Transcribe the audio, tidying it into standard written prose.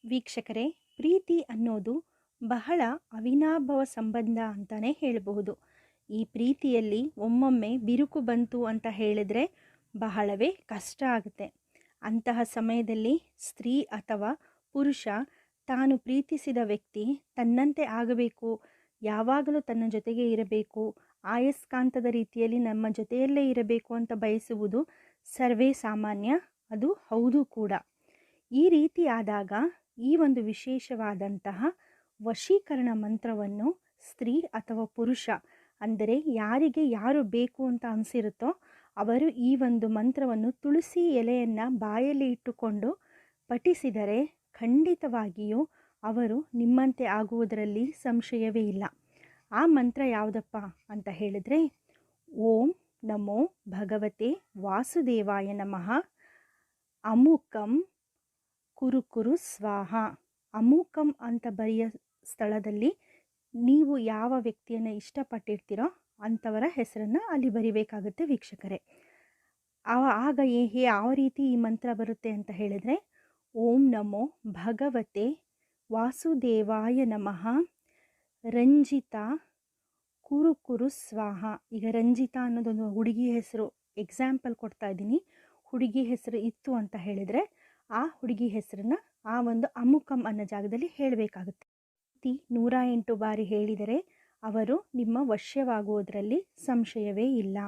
ವೀಕ್ಷಕರೇ, ಪ್ರೀತಿ ಅನ್ನೋದು ಬಹಳ ಅವಿನಾಭಾವ ಸಂಬಂಧ ಅಂತಲೇ ಹೇಳಬಹುದು. ಈ ಪ್ರೀತಿಯಲ್ಲಿ ಒಮ್ಮೊಮ್ಮೆ ಬಿರುಕು ಬಂತು ಅಂತ ಹೇಳಿದರೆ ಬಹಳವೇ ಕಷ್ಟ ಆಗುತ್ತೆ. ಅಂತಹ ಸಮಯದಲ್ಲಿ ಸ್ತ್ರೀ ಅಥವಾ ಪುರುಷ ತಾನು ಪ್ರೀತಿಸಿದ ವ್ಯಕ್ತಿ ತನ್ನಂತೆ ಆಗಬೇಕು, ಯಾವಾಗಲೂ ತನ್ನ ಜೊತೆಗೆ ಇರಬೇಕು, ಆಯಸ್ಕಾಂತದ ರೀತಿಯಲ್ಲಿ ನಮ್ಮ ಜೊತೆಯಲ್ಲೇ ಇರಬೇಕು ಅಂತ ಬಯಸುವುದು ಸರ್ವೇ ಸಾಮಾನ್ಯ, ಅದು ಹೌದು ಕೂಡ. ಈ ರೀತಿ ಆದಾಗ ಈ ಒಂದು ವಿಶೇಷವಾದಂತಹ ವಶೀಕರಣ ಮಂತ್ರವನ್ನು ಸ್ತ್ರೀ ಅಥವಾ ಪುರುಷ, ಅಂದರೆ ಯಾರಿಗೆ ಯಾರು ಬೇಕು ಅಂತ ಅನಿಸಿರುತ್ತೋ ಅವರು ಈ ಒಂದು ಮಂತ್ರವನ್ನು ತುಳಸಿ ಎಲೆಯನ್ನು ಬಾಯಲ್ಲಿ ಇಟ್ಟುಕೊಂಡು ಪಠಿಸಿದರೆ ಖಂಡಿತವಾಗಿಯೂ ಅವರು ನಿಮ್ಮಂತೆ ಆಗುವುದರಲ್ಲಿ ಸಂಶಯವೇ ಇಲ್ಲ. ಆ ಮಂತ್ರ ಯಾವುದಪ್ಪ ಅಂತ ಹೇಳಿದ್ರೆ, ಓಂ ನಮೋ ಭಗವತೆ ವಾಸುದೇವಾಯ ನಮಃ ಅಮುಕಂ ಕುರು ಕುರು ಸ್ವಾಹ. ಅಮುಕಂ ಅಂತ ಬರೆಯ ಸ್ಥಳದಲ್ಲಿ ನೀವು ಯಾವ ವ್ಯಕ್ತಿಯನ್ನು ಇಷ್ಟಪಟ್ಟಿರ್ತೀರೋ ಅಂಥವರ ಹೆಸರನ್ನು ಅಲ್ಲಿ ಬರಿಬೇಕಾಗುತ್ತೆ ವೀಕ್ಷಕರೇ. ಆಗ ಯಾವ ರೀತಿ ಈ ಮಂತ್ರ ಬರುತ್ತೆ ಅಂತ ಹೇಳಿದರೆ, ಓಂ ನಮೋ ಭಗವತೆ ವಾಸುದೇವಾಯ ನಮಃ ರಂಜಿತಾ ಕುರು ಕುರು ಸ್ವಾಹ. ಈಗ ರಂಜಿತಾ ಅನ್ನೋದೊಂದು ಹುಡುಗಿ ಹೆಸರು ಎಕ್ಸಾಂಪಲ್ ಕೊಡ್ತಾ ಇದ್ದೀನಿ. ಹುಡುಗಿ ಹೆಸರು ಇತ್ತು ಅಂತ ಹೇಳಿದರೆ ಆ ಹುಡುಗಿ ಹೆಸರನ್ನ ಆ ಒಂದು ಅಮುಕಂ ಅನ್ನೋ ಜಾಗದಲ್ಲಿ ಹೇಳಬೇಕಾಗುತ್ತೆ. 108 ಬಾರಿ ಹೇಳಿದರೆ ಅವರು ನಿಮ್ಮ ವಶ್ಯವಾಗುವುದರಲ್ಲಿ ಸಂಶಯವೇ ಇಲ್ಲ.